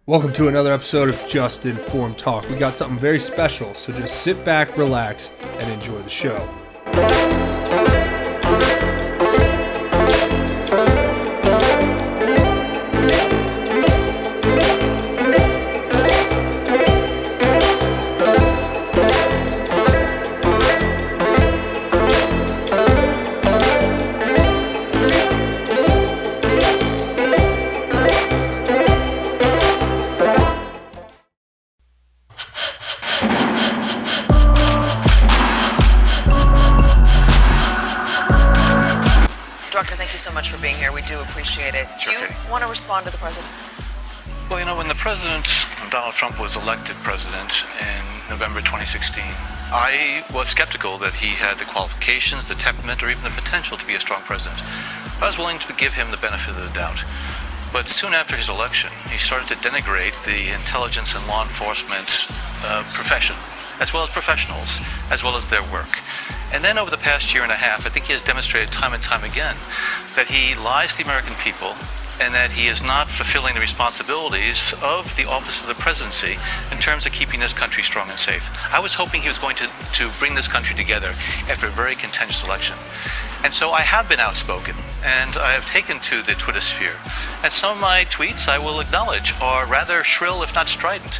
Welcome to another episode of Just Informed Talk. We got something very special, so just sit back, relax, and enjoy the show. Director, thank you so much for being here. We do appreciate it. Do you want to respond to the president? Well, when the president, Donald Trump, was elected president in November 2016, I was skeptical that he had the qualifications, the temperament, or even the potential to be a strong president. I was willing to give him the benefit of the doubt. But soon after his election, he started to denigrate the intelligence and law enforcement profession, as well as professionals, as well as their work. And then over the past year and a half, I think he has demonstrated time and time again that he lies to the American people and that he is not fulfilling the responsibilities of the office of the presidency in terms of keeping this country strong and safe. I was hoping he was going to bring this country together after a very contentious election. And so I have been outspoken, and I have taken to the Twitter sphere. And some of my tweets, I will acknowledge, are rather shrill, if not strident.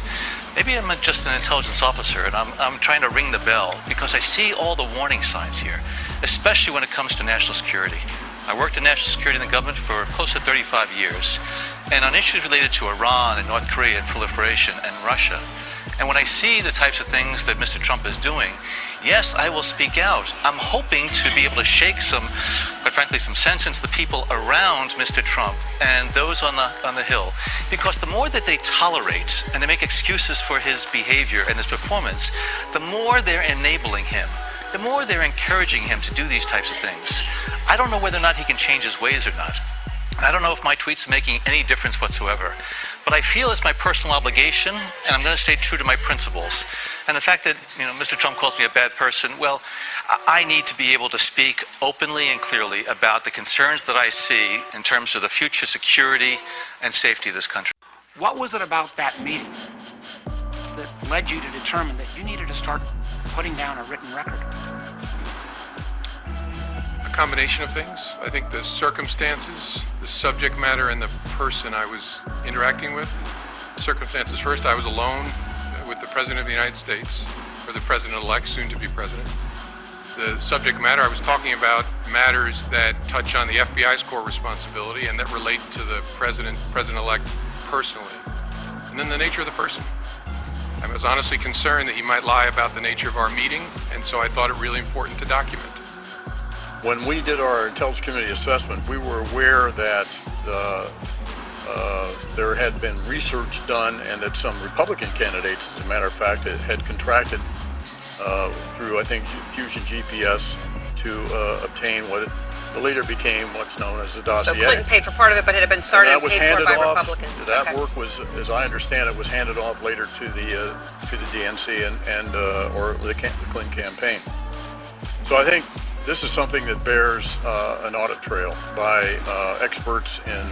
Maybe I'm just an intelligence officer, and I'm trying to ring the bell because I see all the warning signs here, especially when it comes to national security. I worked in national security in the government for close to 35 years, and on issues related to Iran and North Korea and proliferation and Russia. And when I see the types of things that Mr. Trump is doing, yes, I will speak out. I'm hoping to be able to shake quite frankly, some sense into the people around Mr. Trump and those on the Hill. Because the more that they tolerate and they make excuses for his behavior and his performance, the more they're enabling him, the more they're encouraging him to do these types of things. I don't know whether or not he can change his ways or not. I don't know if my tweets are making any difference whatsoever, but I feel it's my personal obligation, and I'm going to stay true to my principles. And the fact that, Mr. Trump calls me a bad person, well, I need to be able to speak openly and clearly about the concerns that I see in terms of the future security and safety of this country. What was it about that meeting that led you to determine that you needed to start putting down a written record? Combination of things. I think the circumstances, the subject matter, and the person I was interacting with. Circumstances first, I was alone with the President of the United States, or the President-elect, soon to be President. The subject matter, I was talking about matters that touch on the FBI's core responsibility and that relate to the President-elect personally. And then the nature of the person. I was honestly concerned that he might lie about the nature of our meeting, and so I thought it really important to document. When we did our Intelligence Committee assessment, we were aware that there had been research done and that some Republican candidates, as a matter of fact, had contracted through, I think, Fusion GPS to obtain what later became what's known as the dossier. So Clinton paid for part of it, but it had been started and paid for by Republicans. That work was, as I understand it, was handed off later to the DNC or the Clinton campaign. So I think this is something that bears an audit trail by experts in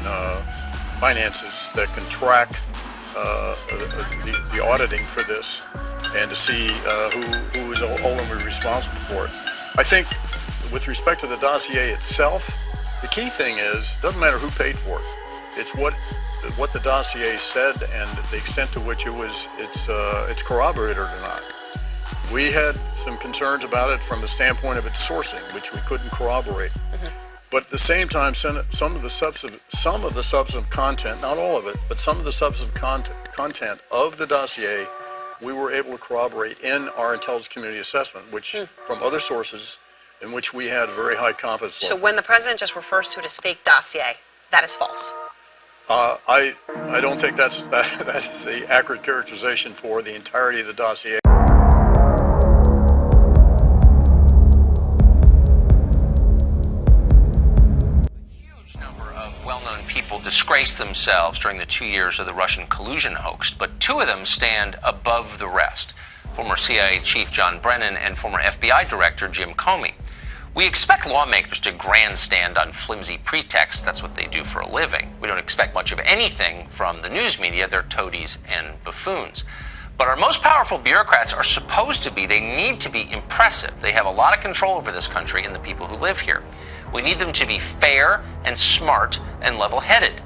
finances that can track the auditing for this and to see who is ultimately responsible for it. I think with respect to the dossier itself, the key thing is, it doesn't matter who paid for it. It's what the dossier said and the extent to which it's corroborated or not. We had some concerns about it from the standpoint of its sourcing, which we couldn't corroborate. But at the same time, some of the substantive content, not all of it, but some of the substantive content of the dossier, we were able to corroborate in our Intelligence Community assessment, which from other sources, in which we had a very high confidence level. So when the president just refers to it as fake dossier, that is false? I don't think that is the accurate characterization for the entirety of the dossier. People disgraced themselves during the 2 years of the Russian collusion hoax, but two of them stand above the rest. Former CIA Chief John Brennan and former FBI Director Jim Comey. We expect lawmakers to grandstand on flimsy pretexts. That's what they do for a living. We don't expect much of anything from the news media. They're toadies and buffoons. But our most powerful bureaucrats are supposed to be, they need to be impressive. They have a lot of control over this country and the people who live here. We need them to be fair and smart and level-headed.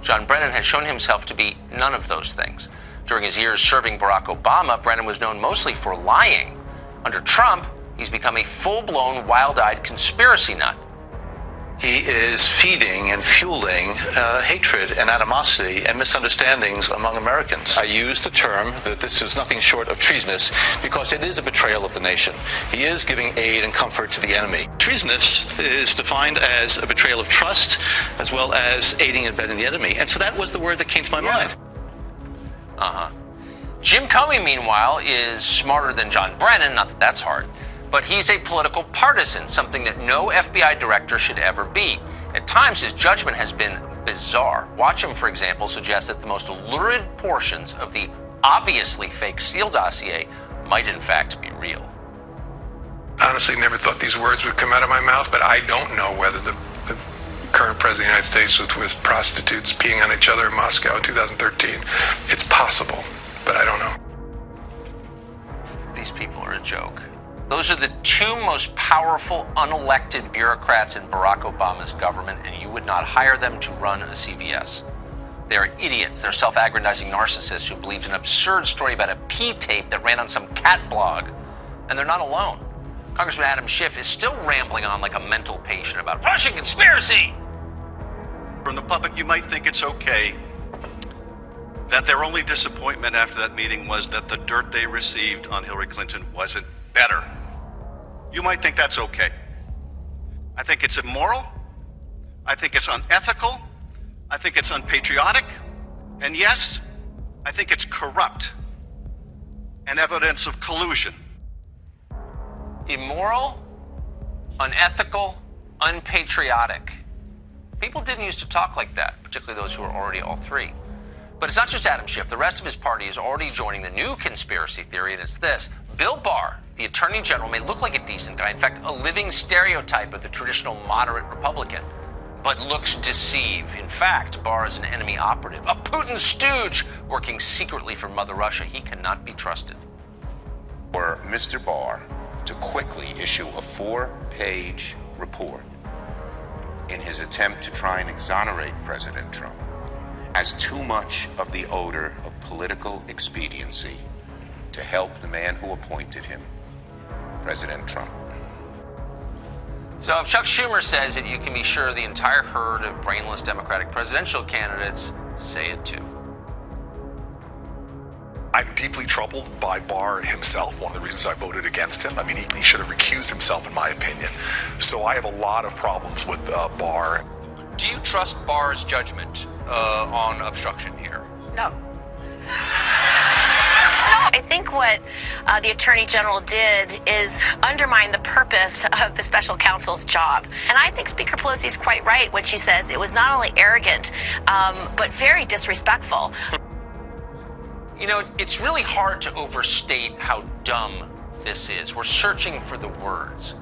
John Brennan has shown himself to be none of those things. During his years serving Barack Obama, Brennan was known mostly for lying. Under Trump, he's become a full-blown, wild-eyed conspiracy nut. He is feeding and fueling hatred and animosity and misunderstandings among Americans. I use the term that this is nothing short of treasonous because it is a betrayal of the nation. He is giving aid and comfort to the enemy. Treasonous is defined as a betrayal of trust as well as aiding and abetting the enemy. And so that was the word that came to my mind. Jim Comey, meanwhile, is smarter than John Brennan, not that that's hard. But he's a political partisan, something that no FBI director should ever be. At times, his judgment has been bizarre. Watch him, for example, suggest that the most lurid portions of the obviously fake Steele dossier might in fact be real. Honestly, never thought these words would come out of my mouth, but I don't know whether the current president of the United States was with prostitutes peeing on each other in Moscow in 2013. It's possible, but I don't know. These people are a joke. Those are the two most powerful unelected bureaucrats in Barack Obama's government, and you would not hire them to run a CVS. They're idiots. They're self-aggrandizing narcissists who believed an absurd story about a pee tape that ran on some cat blog. And they're not alone. Congressman Adam Schiff is still rambling on like a mental patient about Russian conspiracy. From the public, you might think it's okay that their only disappointment after that meeting was that the dirt they received on Hillary Clinton wasn't better. You might think that's okay. I think it's immoral. I think it's unethical. I think it's unpatriotic. And yes, I think it's corrupt and evidence of collusion. Immoral, unethical, unpatriotic. People didn't used to talk like that, particularly those who are already all three. But it's not just Adam Schiff. The rest of his party is already joining the new conspiracy theory, and it's this. Bill Barr, the Attorney General, may look like a decent guy, in fact, a living stereotype of the traditional moderate Republican, but looks deceived. In fact, Barr is an enemy operative, a Putin stooge working secretly for Mother Russia. He cannot be trusted. For Mr. Barr to quickly issue a 4-page report in his attempt to try and exonerate President Trump has too much of the odor of political expediency to help the man who appointed him, President Trump. So if Chuck Schumer says it, you can be sure the entire herd of brainless Democratic presidential candidates say it too. I'm deeply troubled by Barr himself. One of the reasons I voted against him. I mean, he should have recused himself, in my opinion. So I have a lot of problems with Barr. Do you trust Barr's judgment on obstruction here? No. I think what the Attorney General did is undermine the purpose of the special counsel's job. And I think Speaker Pelosi is quite right when she says it was not only arrogant, but very disrespectful. You know, it's really hard to overstate how dumb this is. We're searching for the words.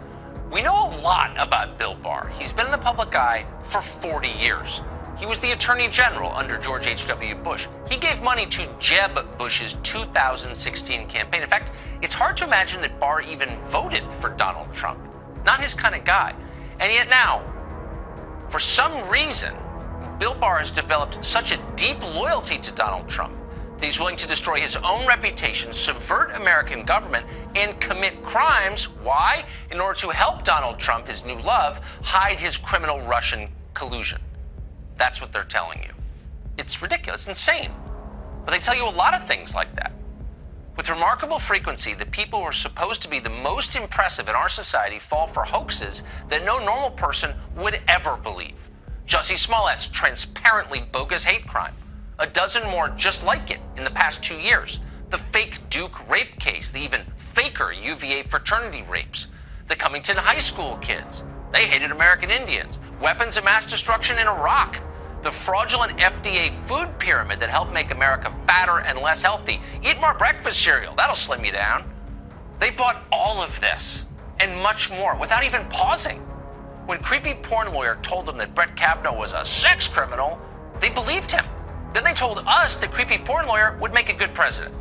We know a lot about Bill Barr. He's been in the public eye for 40 years. He was the Attorney General under George H.W. Bush. He gave money to Jeb Bush's 2016 campaign. In fact, it's hard to imagine that Barr even voted for Donald Trump. Not his kind of guy. And yet now, for some reason, Bill Barr has developed such a deep loyalty to Donald Trump that he's willing to destroy his own reputation, subvert American government, and commit crimes. Why? In order to help Donald Trump, his new love, hide his criminal Russian collusion. That's what they're telling you. It's ridiculous, it's insane. But they tell you a lot of things like that. With remarkable frequency, the people who are supposed to be the most impressive in our society fall for hoaxes that no normal person would ever believe. Jussie Smollett's transparently bogus hate crime. A dozen more just like it in the past 2 years. The fake Duke rape case, the even faker UVA fraternity rapes. The Cummington High School kids. They hated American Indians. Weapons of mass destruction in Iraq. The fraudulent FDA food pyramid that helped make America fatter and less healthy. Eat more breakfast cereal. That'll slim you down. They bought all of this. and much more without even pausing. When creepy porn lawyer told them that Brett Kavanaugh was a sex criminal, they believed him. Then they told us that creepy porn lawyer would make a good president.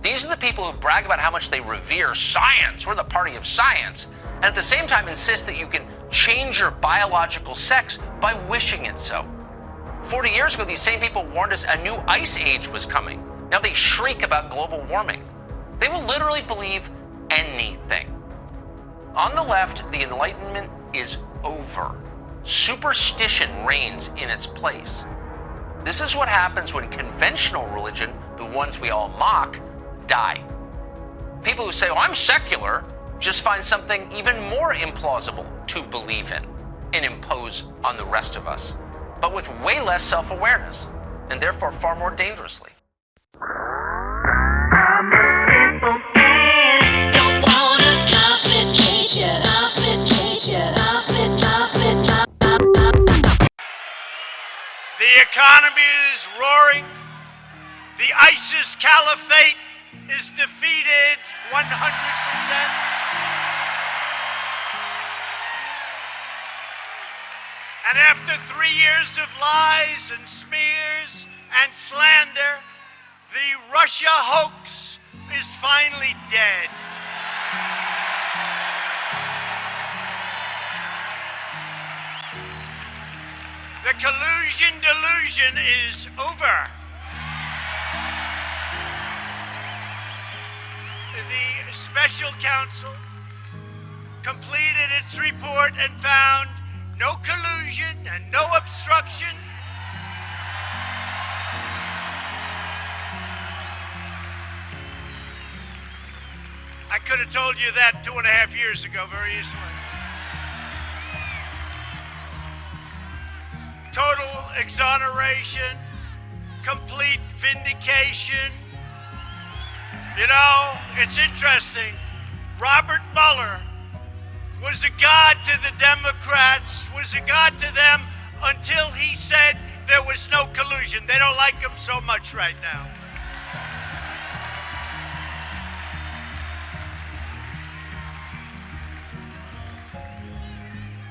These are the people who brag about how much they revere science. We're the party of science. And at the same time insist that you can change your biological sex by wishing it so. 40 years ago, these same people warned us a new ice age was coming. Now they shriek about global warming. They will literally believe anything. On the left, the Enlightenment is over. Superstition reigns in its place. This is what happens when conventional religion, the ones we all mock, die. People who say, oh, I'm secular, just find something even more implausible to believe in and impose on the rest of us, but with way less self-awareness, and therefore far more dangerously. The economy is roaring. The ISIS caliphate is defeated 100%. And after 3 years of lies and smears and slander, the Russia hoax is finally dead. The collusion delusion is over. The special counsel completed its report and found no collusion and no obstruction. I could have told you that 2.5 years ago very easily. Total exoneration, complete vindication. You know, it's interesting. Robert Mueller was a god to the Democrats, was a god to them until he said there was no collusion. They don't like him so much right now.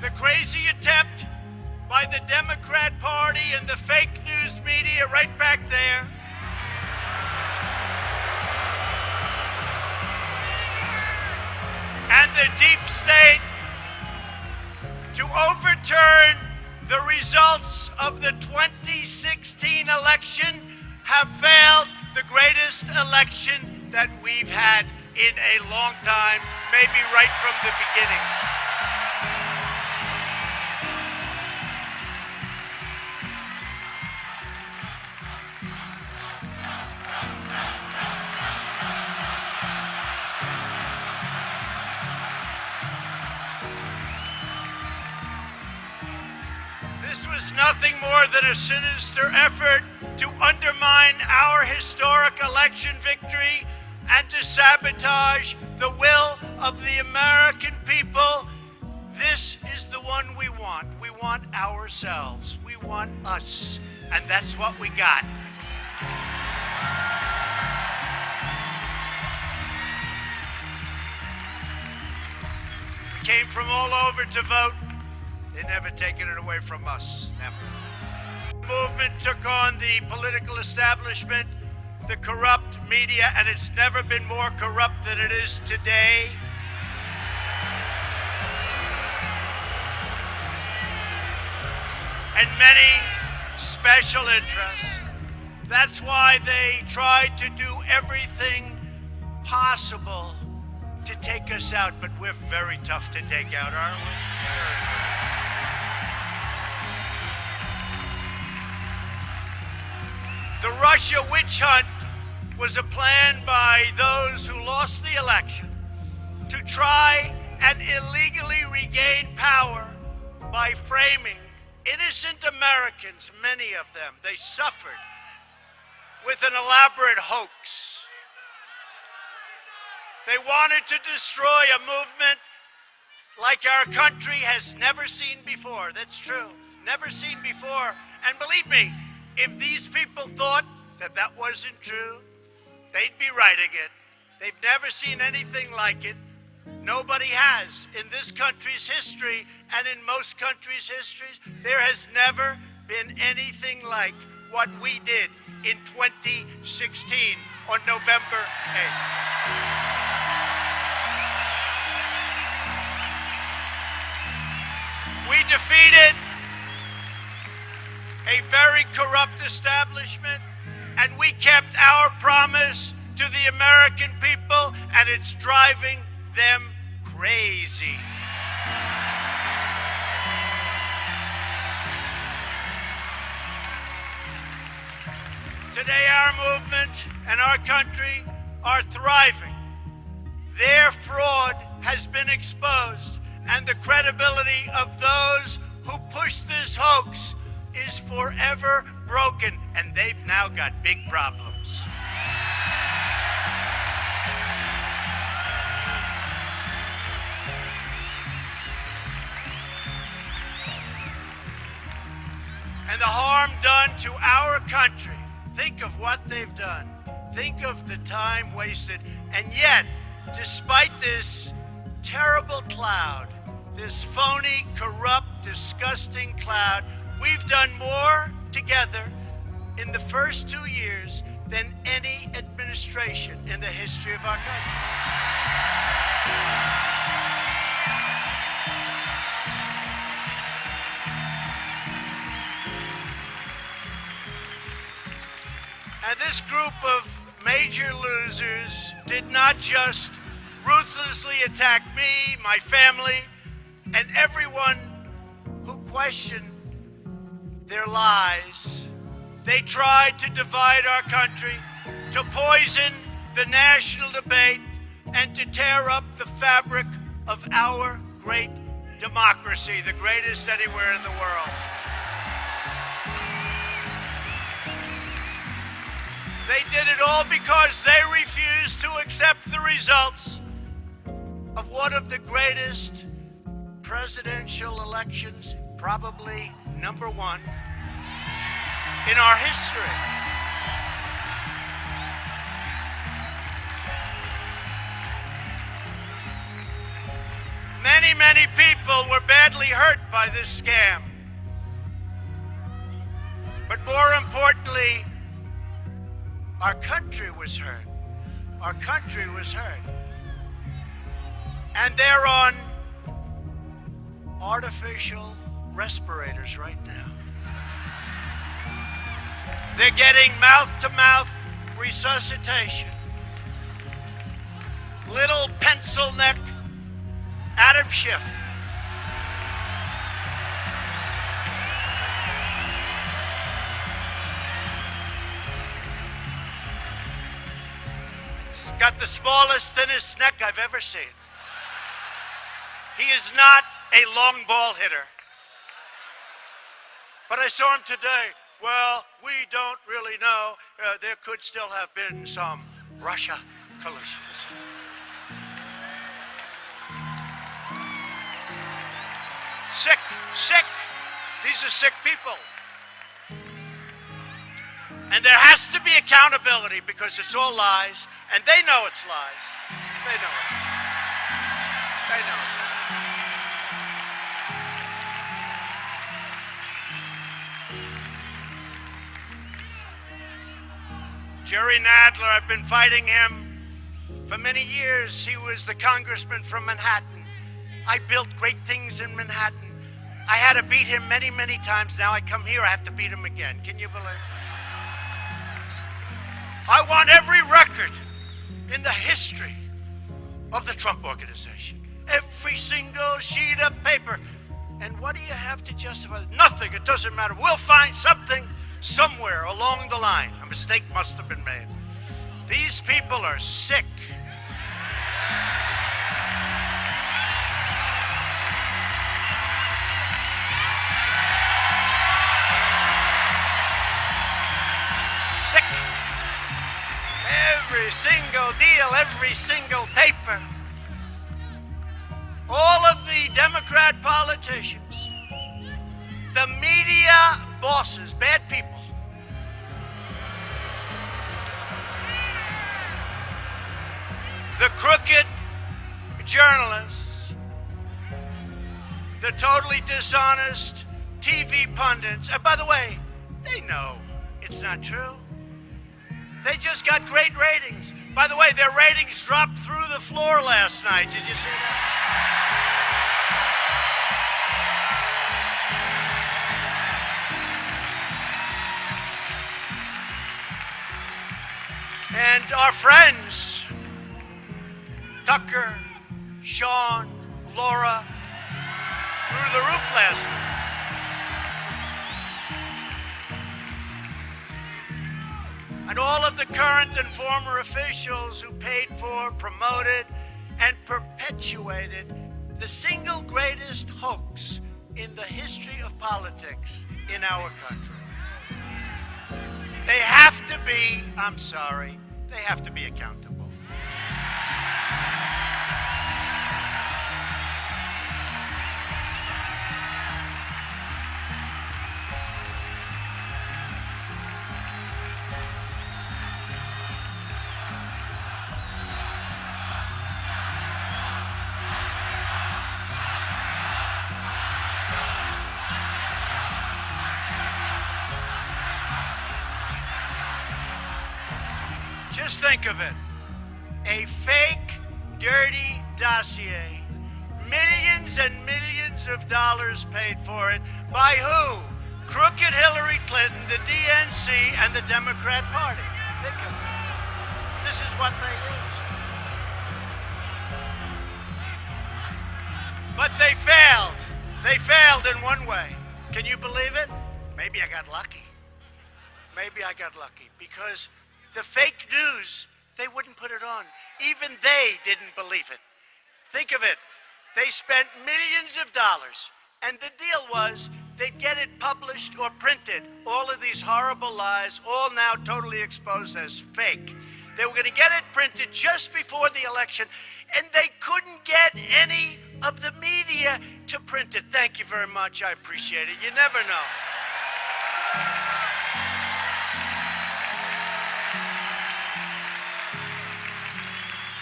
The crazy attempt by the Democrat Party and the fake news media right back there. And the deep state to overturn the results of the 2016 election have failed the greatest election that we've had in a long time, maybe right from the beginning. This was nothing more than a sinister effort to undermine our historic election victory and to sabotage the will of the American people. This is the one we want. We want ourselves. We want us. And that's what we got. We came from all over to vote. They've never taken it away from us, never. The movement took on the political establishment, the corrupt media, and it's never been more corrupt than it is today. And many special interests. That's why they tried to do everything possible to take us out, but we're very tough to take out, aren't we? The Russia witch hunt was a plan by those who lost the election to try and illegally regain power by framing innocent Americans, many of them. They suffered with an elaborate hoax. They wanted to destroy a movement like our country has never seen before. That's true. Never seen before. And believe me, if these people thought that that wasn't true, they'd be writing it. They've never seen anything like it. Nobody has in this country's history and in most countries' histories. There has never been anything like what we did in 2016 on November 8th. We defeated a very corrupt establishment, and we kept our promise to the American people, and it's driving them crazy. Today, our movement and our country are thriving. Their fraud has been exposed, and the credibility of those who push this hoax is forever broken, and they've now got big problems. And the harm done to our country, think of what they've done. Think of the time wasted. And yet, despite this terrible cloud, this phony, corrupt, disgusting cloud, we've done more together in the first 2 years than any administration in the history of our country. And this group of major losers did not just ruthlessly attack me, my family, and everyone who questioned their lies. They tried to divide our country, to poison the national debate, and to tear up the fabric of our great democracy, the greatest anywhere in the world. They did it all because they refused to accept the results of one of the greatest presidential elections, probably number one, in our history. Many, many people were badly hurt by this scam. But more importantly, our country was hurt. Our country was hurt. And they're on artificial respirators right now. They're getting mouth-to-mouth resuscitation. Little pencil neck Adam Schiff. He's got the smallest, thinnest neck I've ever seen. He is not a long ball hitter. But I saw him today. Well, we don't really know. There could still have been some Russia collusion. Sick, sick. These are sick people. And there has to be accountability because it's all lies, and they know it's lies. They know it. They know it. Jerry Nadler, I've been fighting him for many years. He was the congressman from Manhattan. I built great things in Manhattan. I had to beat him many, many times. Now I come here, I have to beat him again. Can you believe it? I want every record in the history of the Trump Organization. Every single sheet of paper. And what do you have to justify? Nothing. It doesn't matter. We'll find something somewhere along the line. A mistake must have been made. These people are sick. Sick. Every single deal, every single paper. All of the Democrat politicians, the media bosses, bad people. The crooked journalists, the totally dishonest TV pundits, and by the way, they know it's not true. They just got great ratings. By the way, their ratings dropped through the floor last night. Did you see that? And our friends, Tucker, Sean, Laura, through the roof last night. And all of the current and former officials who paid for, promoted, and perpetuated the single greatest hoax in the history of politics in our country. They have to be, I'm sorry, they have to be accountable. Just think of it. A fake, dirty dossier. Millions and millions of dollars paid for it. By who? Crooked Hillary Clinton, the DNC, and the Democrat Party. Think of it. This is what they use. But they failed. They failed in one way. Can you believe it? Maybe I got lucky. Maybe I got lucky because the fake news, they wouldn't put it on. Even they didn't believe it. Think of it. They spent millions of dollars, and the deal was they'd get it published or printed. All of these horrible lies, all now totally exposed as fake. They were going to get it printed just before the election, and they couldn't get any of the media to print it. Thank you very much. I appreciate it. You never know.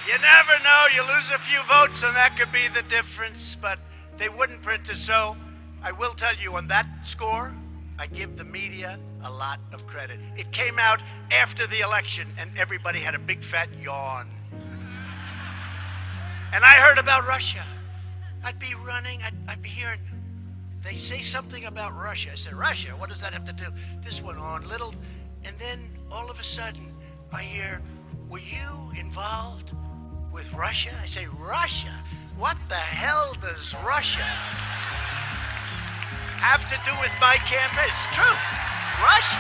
You never know. You lose a few votes, and that could be the difference, but they wouldn't print it. So I will tell you on that score, I give the media a lot of credit. It came out after the election, and everybody had a big fat yawn. And I heard about Russia. I'd be running, I'd be hearing, they say something about Russia. I said, Russia? What does that have to do? This went on little, and then all of a sudden, I hear, were you involved with Russia? I say, Russia? What the hell does Russia have to do with my campaign? It's true. Russia.